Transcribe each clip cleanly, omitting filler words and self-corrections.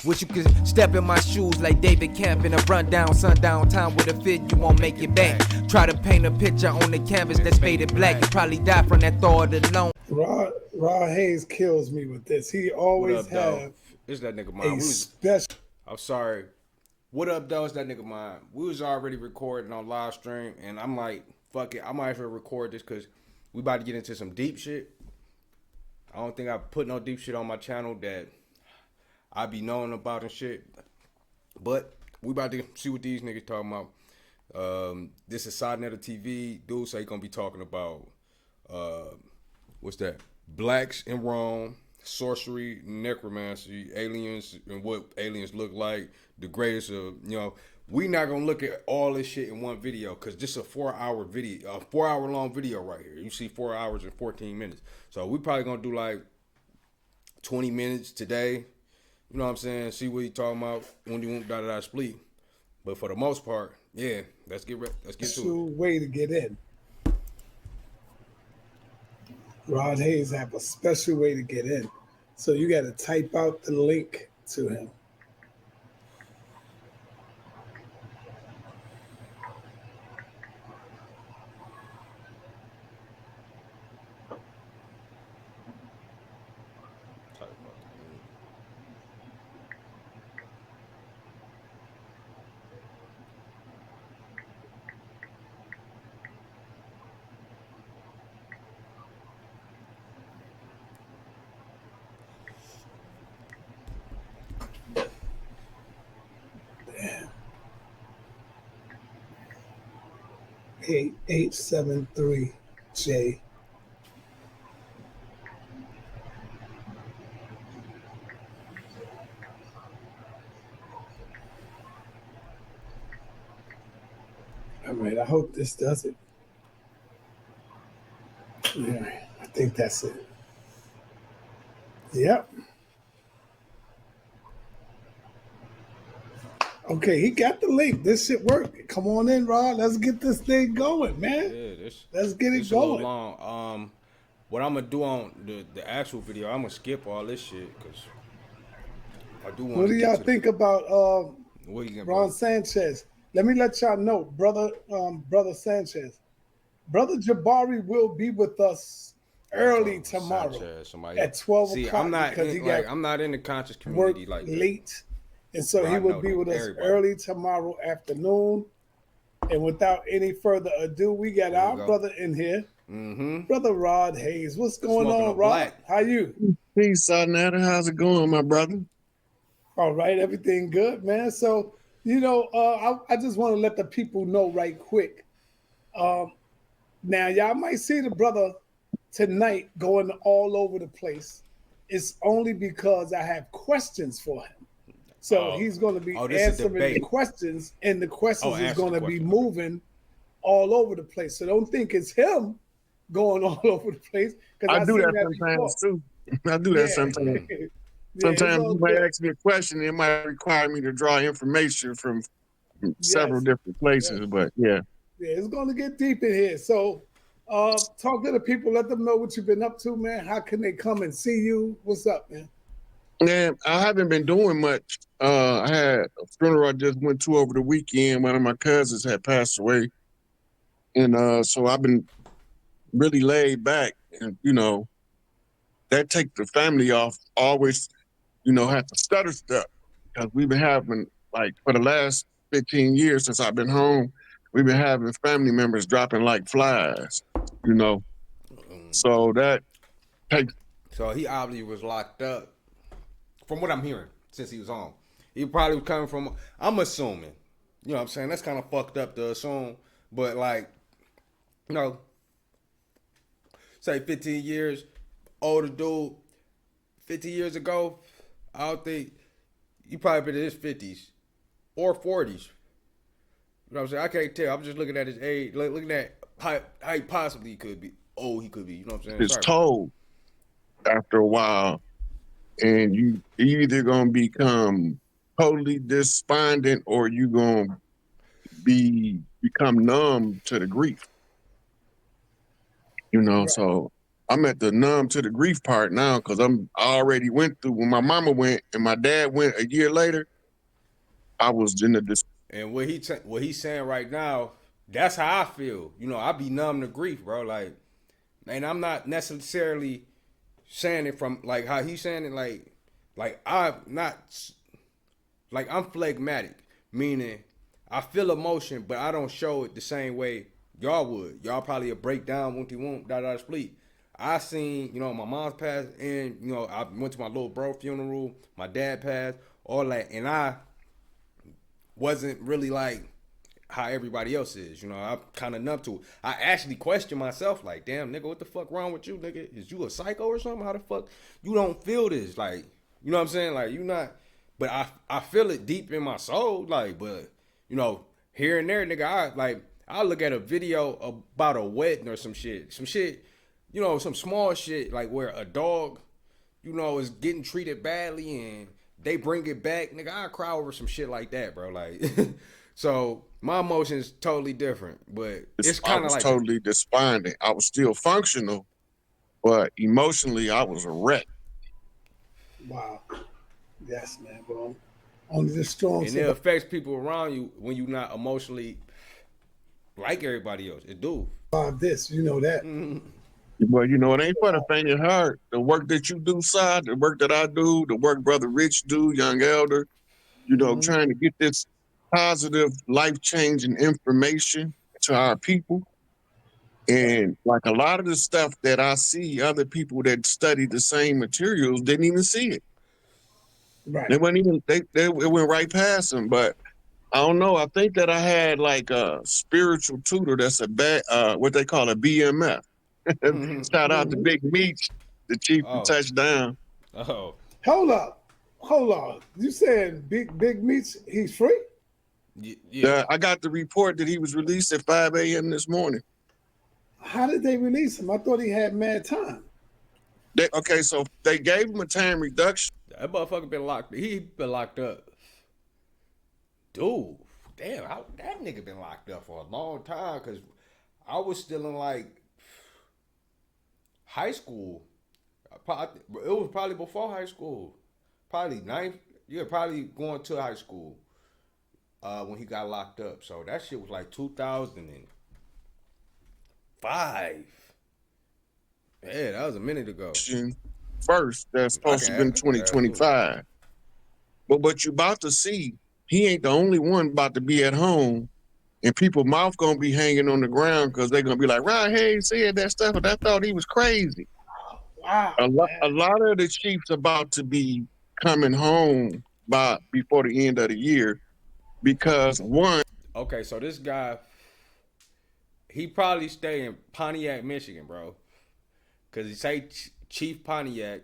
Wish you could step in my shoes like David Camp in a rundown sundown time with a fit, you won't make it back. Try to paint a picture on the canvas that's faded black. You probably die from that thought alone. Rod Hayes kills me with this. He What always up, though? have It's that nigga a mine. special. I'm sorry. What up, though? It's that nigga mine. We was already recording on live stream, and I'm like, fuck it. I might as well record this because we about to get into some deep shit. I don't think I put no deep shit on my channel that I be knowing about and shit. But we about to see what these niggas talking about. This is Side Netter TV. Dude say he gonna be talking about what's that? Blacks in Rome, sorcery, necromancy, aliens, and what aliens look like. The greatest of we not gonna look at all this shit in one video because this is a 4-hour video, a 4-hour long video right here. You see 4 hours and 14 minutes. So we probably gonna do like 20 minutes today. You know what I'm saying? See what he talking about when you want da split. But for the most part, yeah, let's get to it. Way to get in. Rod Hayes have a special way to get in. So you got to type out the link to him. Damn. 8873J. All right, I hope this does it. Yeah, I think that's it. Yep. Okay, he got the link. This shit worked. Come on in, Rod. Let's get this thing going, man. Yeah, let's get it going. A going. little long. What I'm gonna do on the actual video, I'm gonna skip all this shit because I do want. What do y'all think about Ron Sanchez? Let me let y'all know, brother Sanchez. Brother Jabari will be with us early tomorrow at 12 o'clock. I'm not I'm not in the conscious community like that. Late. And so he will be with us early tomorrow afternoon. And without any further ado, we got our brother in here. Mm-hmm. Brother Rod Hayes. What's going on, Rod? Black. How you? Peace, Side Netter. How's it going, my brother? All right, everything good, man. So, I just want to let the people know right quick. Now, y'all might see the brother tonight going all over the place. It's only because I have questions for him. So he's going to be answering the questions, and the questions is going to be moving all over the place. So don't think it's him going all over the place. I do that sometimes too. I do that sometimes. Sometimes you might ask me a question, it might require me to draw information from several different places, but yeah. Yeah, it's going to get deep in here. So talk to the people, let them know what you've been up to, man. How can they come and see you? What's up, man? Man, I haven't been doing much. I had a funeral I just went to over the weekend. One of my cousins had passed away. And so I've been really laid back. And, that takes the family off. Always, have to stutter stuff. Because we've been having, for the last 15 years since I've been home, we've been having family members dropping like flies, So that takes. So he obviously was locked up. From what I'm hearing, since he was on, he probably was coming from. I'm assuming, you know what I'm saying. That's kind of fucked up to assume, but say 15 years, older dude, 50 years ago, I don't think he probably been in his 50s or 40s. You know what I'm saying? I can't tell. I'm just looking at his age, looking at how he possibly could be old. He could be. You know what I'm saying? It's told after a while. And you either gonna become totally despondent or you gonna become numb to the grief. Right. So I'm at the numb to the grief part now because I already went through when my mama went and my dad went a year later. I was in the And what he's saying right now, that's how I feel. You know, I be numb to grief, bro. Like, and I'm not necessarily saying it from like how he's saying it. Like I'm not like I'm phlegmatic, meaning I feel emotion, but I don't show it the same way y'all would. Y'all probably a breakdown, won't you won't, split. I seen, you know, my mom's passed, and you know, I went to my little bro funeral. My dad passed, all that, and I wasn't really like how everybody else is. You know, I'm kind of numb to it. I actually question myself, like, damn, nigga, what the fuck wrong with you, nigga? Is you a psycho or something? How the fuck you don't feel this? Like, you know what I'm saying? Like, you not, but I feel it deep in my soul, like, but you know, here and there, nigga, I look at a video about a wedding or some shit, you know, some small shit, like where a dog, you know, is getting treated badly and they bring it back, nigga, I cry over some shit like that, bro. Like, so my emotions totally different, but it's kind of like totally despondent. I was still functional, but emotionally, I was a wreck. Wow. Yes, man, bro. Only the strong. And it affects people around you when you're not emotionally like everybody else. It do. This, you know that. Well, you know, it ain't for the faint of heart. The work that you do, side, the work that I do, the work Brother Rich do, Young Elder, you know, trying to get this positive, life-changing information to our people. And like a lot of the stuff that I see, other people that study the same materials didn't even see it. Right. They wouldn't even, it went right past them. But I don't know. I think that I had like a spiritual tutor that's what they call a BMF. Shout out to Big Meech, the chief of touchdown. Oh. Hold up. You saying Big Meech, he's free? Yeah. I got the report that he was released at 5 a.m. this morning. How did they release him? I thought he had mad time. So they gave him a time reduction. That motherfucker been locked. He been locked up. Dude, damn, that nigga been locked up for a long time. Cause I was still in like high school. It was probably before high school. Probably ninth. Yeah, probably going to high school when he got locked up. So that shit was like 2005. Yeah, that was a minute ago. First, that's supposed to be in 2025. But what you about to see, he ain't the only one about to be at home, and people mouth gonna be hanging on the ground because they're gonna be like, Rod Hayes said that stuff, but I thought he was crazy. Wow. A lot of the Chiefs about to be coming home before the end of the year because one. Okay, so this guy, he probably stay in Pontiac, Michigan, bro. Cause he say Chief Pontiac,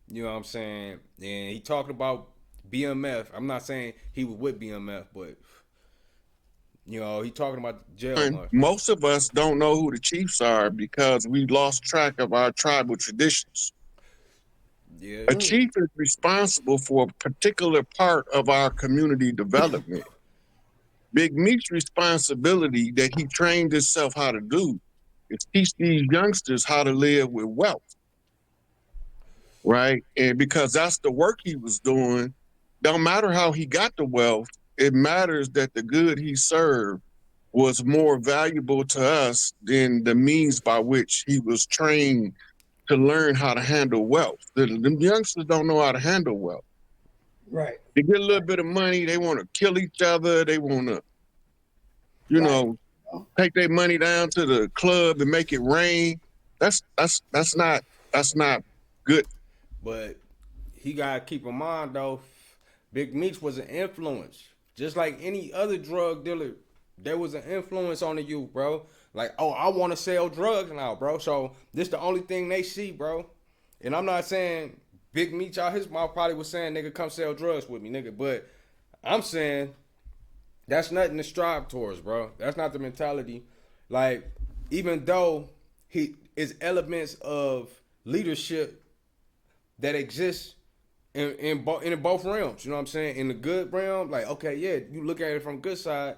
you know what I'm saying? And he talking about BMF. I'm not saying he was with BMF, but you know, he talking about jail. Most of us don't know who the Chiefs are because we lost track of our tribal traditions. Yeah. A chief is responsible for a particular part of our community development. Big Meech's responsibility that he trained himself how to do is teach these youngsters how to live with wealth. Right? And because that's the work he was doing, don't matter how he got the wealth, it matters that the good he served was more valuable to us than the means by which he was trained to learn how to handle wealth. The youngsters don't know how to handle wealth. Right. They get a little bit of money, they want to kill each other, they want to, you know, take their money down to the club and make it rain. That's not good. But he gotta keep in mind though, Big Meech was an influence. Just like any other drug dealer, there was an influence on the youth, bro. Like, oh, I want to sell drugs now, bro. So this the only thing they see, bro. And I'm not saying Big Meech out his mouth probably was saying, nigga, come sell drugs with me, nigga. But I'm saying that's nothing to strive towards, bro. That's not the mentality. Like, even though he is elements of leadership that exists in both realms, you know what I'm saying? In the good realm, like, okay, yeah, you look at it from good side,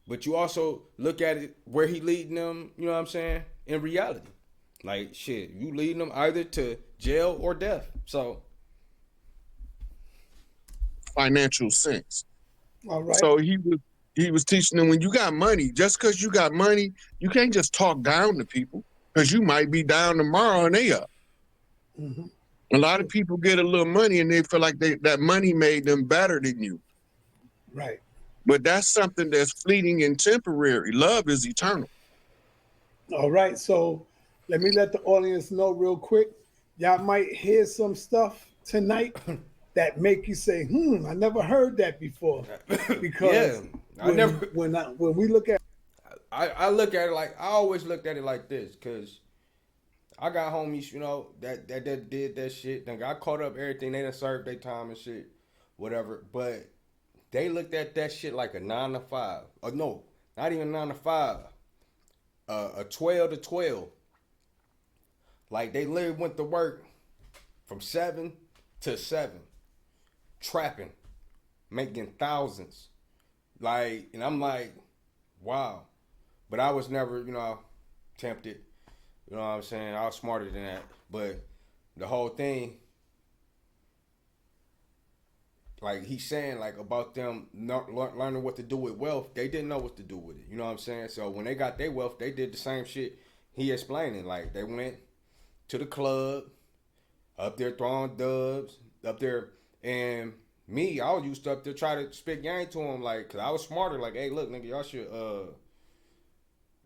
but you also look at it where he leading them, you know what I'm saying? In reality. Like shit, you leading them either to jail or death. So Financial sense. All right. So he was teaching them when you got money, just because you got money, you can't just talk down to people because you might be down tomorrow and they up. Mhm. A lot of people get a little money and they feel like that money made them better than you. Right. But that's something that's fleeting and temporary. Love is eternal. All right. So let me let the audience know real quick. Y'all might hear some stuff tonight that make you say, I never heard that before. Because yeah, when we look at I look at it like I always looked at it like this, cause I got homies, you know, that did that shit. Then got caught up everything. They done served their time and shit, whatever. But they looked at that shit like a 9 to 5. Or no, not even 9 to 5. A 12 to 12. Like they literally went to work from 7 to 7, trapping, making thousands. Like, and I'm like, wow. But I was never, you know, tempted. You know what I'm saying? I was smarter than that. But the whole thing, like he's saying, like about them not learning what to do with wealth, they didn't know what to do with it. You know what I'm saying? So when they got their wealth, they did the same shit he explaining. Like they went to the club, up there throwing dubs, up there, and me, I was used to up there try to spit game to him, like, cause I was smarter. Like, hey, look, nigga, y'all should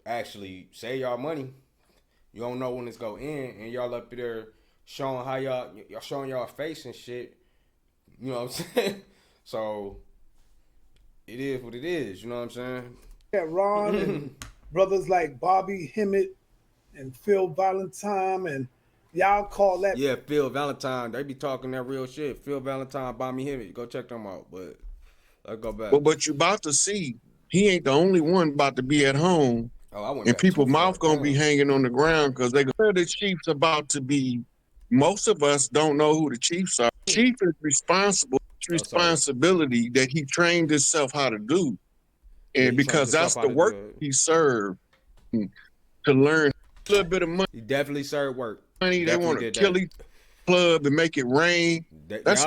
actually save y'all money. You don't know when it's go in, and y'all up there showing how y'all showing y'all face and shit. You know what I'm saying? So it is what it is. You know what I'm saying? Ron and brothers like Bobby Hemmett and Phil Valentine, and y'all call that Yeah, Phil Valentine. They be talking that real shit. Phil Valentine, Bobby Hemmett. Go check them out. But let's go back. But you about to see, he ain't the only one about to be at home. Oh, I went And back too people's far. mouth gonna be hanging on the ground because the Chiefs about to be. Most of us don't know who the Chiefs are. Chief is responsible. It's responsibility that he trained himself how to do, and because that's the work he served to learn a little bit of money. He definitely served work. They want to kill each club and make it rain. That's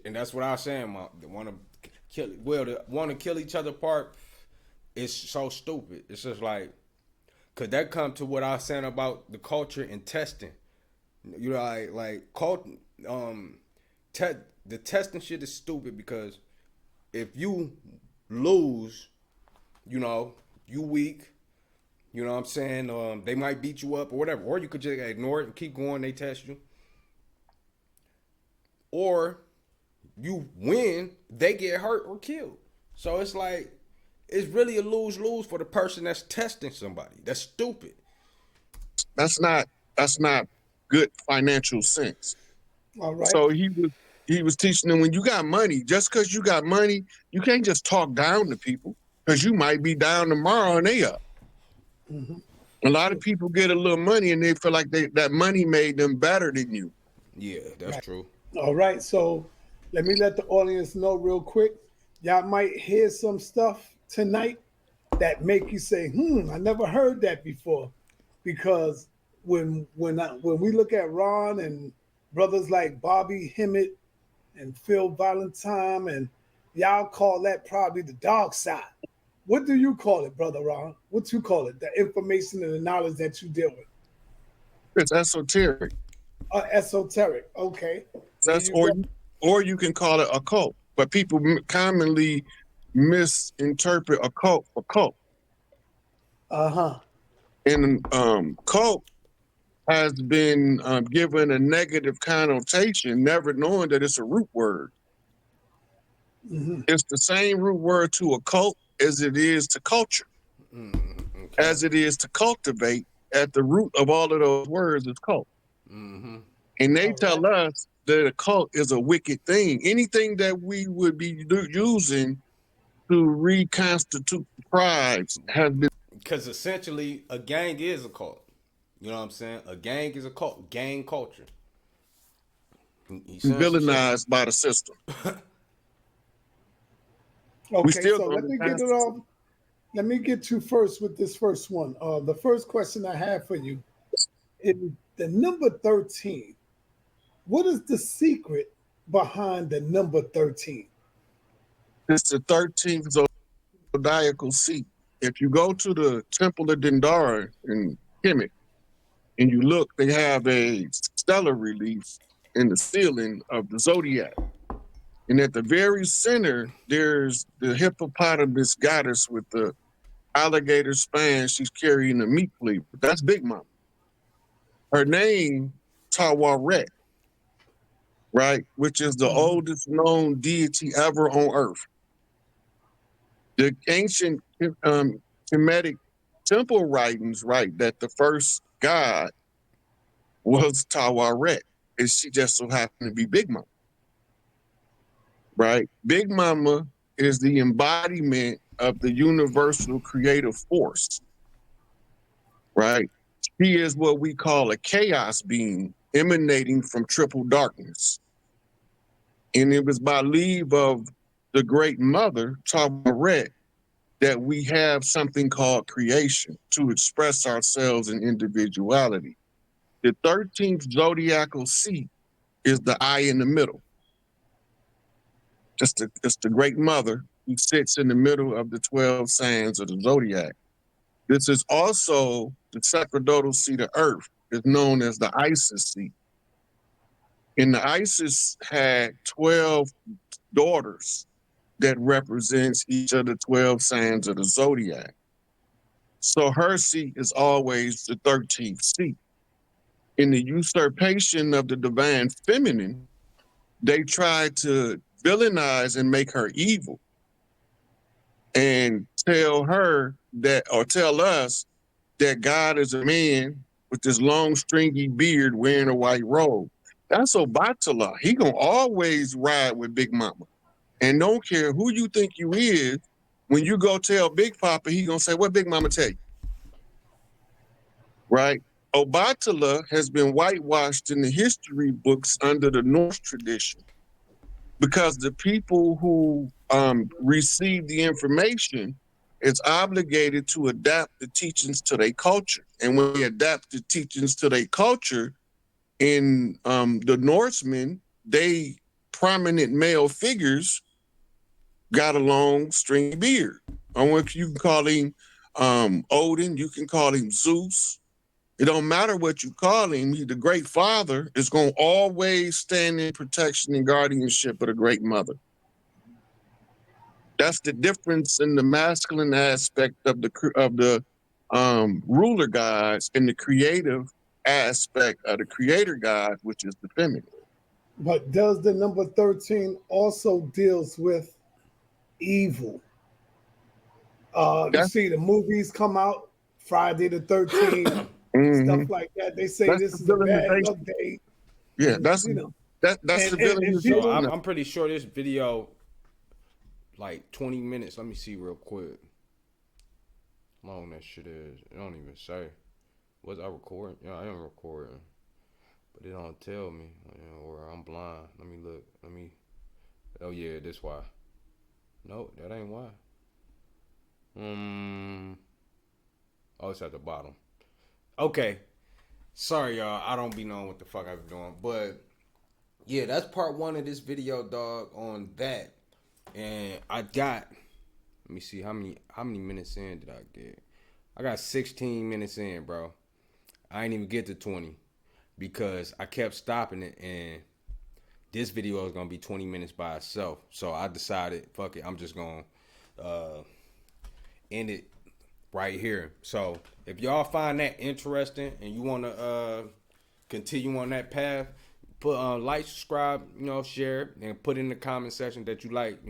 and that's what I was saying. They want to kill. Well, the want to kill each other part is so stupid. It's just like, could that come to what I was saying about the culture and testing? You know, like cult, the testing shit is stupid because if you lose, you know, you weak. You know what I'm saying? They might beat you up or whatever. Or you could just ignore it and keep going. They test you. Or you win, they get hurt or killed. So it's like, it's really a lose-lose for the person that's testing somebody. That's stupid. That's not good financial sense. all right. So he was teaching them when you got money, just because you got money, you can't just talk down to people because you might be down tomorrow and they up. Mm-hmm. A lot of people get a little money and they feel like that money made them better than you. Yeah, that's true. All right. So let me let the audience know real quick. Y'all might hear some stuff tonight that make you say, I never heard that before. Because when we look at Ron and brothers like Bobby Hemmett and Phil Valentine, and y'all call that probably the dark side. What do you call it, Brother Ron? What you call it? The information and the knowledge that you deal with. It's esoteric. Esoteric. Okay. Or you can call it a cult. But people commonly misinterpret a cult for cult. And cult has been given a negative connotation, never knowing that it's a root word. Mm-hmm. It's the same root word to a cult as it is to culture, as it is to cultivate. At the root of all of those words is cult. Mm-hmm. And they tell us that a cult is a wicked thing. Anything that we would be using to reconstitute tribes has been. Because essentially, a gang is a cult. You know what I'm saying? A gang is a cult. Gang culture. Villainized by the system. Okay, so let me get it off. Let me get you first with this first one. The first question I have for you In the number 13, what is the secret behind the number 13? It's the 13th zodiacal seat. If you go to the Temple of Dendara in Kemet and you look, they have a stellar relief in the ceiling of the zodiac. And at the very center, there's the hippopotamus goddess with the alligator span. She's carrying a meat cleaver. That's Big Mama. Her name, Tawaret, right, which is the oldest known deity ever on Earth. The ancient Kemetic temple writings write that the first god was Tawaret, and she just so happened to be Big Mama. Right? Big Mama is the embodiment of the universal creative force. Right? She is what we call a chaos being emanating from triple darkness. And it was by leave of the great mother, Tawaret, that we have something called creation to express ourselves in individuality. The 13th zodiacal seat is the eye in the middle. It's the great mother who sits in the middle of the 12 signs of the zodiac. This is also the sacerdotal seat of Earth. It's known as the Isis seat. And the Isis had 12 daughters that represents each of the 12 signs of the zodiac. So her seat is always the 13th seat. In the usurpation of the divine feminine, they try to villainize and make her evil and tell her that, or tell us that God is a man with this long stringy beard wearing a white robe. That's Obatala. He gonna always ride with Big Mama. And don't care who you think you is, when you go tell Big Papa, he gonna say, what Big Mama tell you? Right? Obatala has been whitewashed in the history books under the Norse tradition because the people who receive the information is obligated to adapt the teachings to their culture. And when they adapt the teachings to their culture, in the Norsemen, they prominent male figures got a long stringy beard. You can call him Odin, you can call him Zeus. It don't matter what you call him. The great father is going to always stand in protection and guardianship of the great mother. That's the difference in the masculine aspect of the ruler gods and the creative aspect of the creator god, which is the feminine. But does the number 13 also deals with evil? You see the movies come out, Friday the 13th, stuff like that. They say That's this is a bad luck day. Yeah, that's the villain. So I'm pretty sure this video, like 20 minutes. Let me see real quick. How long that shit is? It don't even say. Was I recording? Yeah, I am recording, but it don't tell me. Or I'm blind. Let me look. Oh yeah, this why. No, that ain't why. Oh, it's at the bottom. Okay. Sorry, y'all. I don't be knowing what the fuck I be doing. But, yeah, that's part one of this video, dog, on that. And I got, let me see, how many minutes in did I get? I got 16 minutes in, bro. I ain't even get to 20 because I kept stopping it, and this video is going to be 20 minutes by itself. So I decided, fuck it, I'm just going to end it right here. So if y'all find that interesting and you want to continue on that path, put like, subscribe, share, and put in the comment section that you like,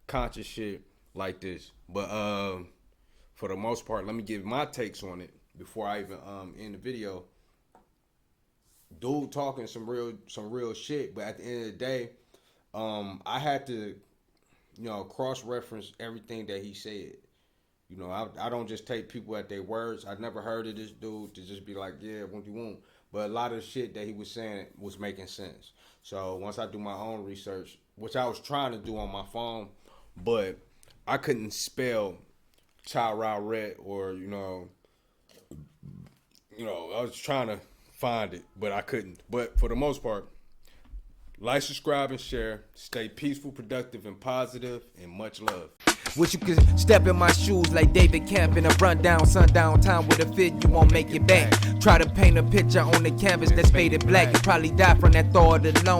conscious shit like this. But for the most part, let me give my takes on it before I even end the video. Dude talking some real shit, but at the end of the day, I had to, cross-reference everything that he said. I don't just take people at their words. I never heard of this dude to just be like, yeah, what you want. But a lot of the shit that he was saying was making sense. So once I do my own research, which I was trying to do on my phone, but I couldn't spell Tawaret or, I was trying to find it, but I couldn't. But for the most part, like, subscribe, and share. Stay peaceful, productive, and positive, and much love. Wish you could step in my shoes like David Camp in a rundown sundown time with a fit, you won't make it back. Try to paint a picture on the canvas that's faded black. You probably die from that thought alone.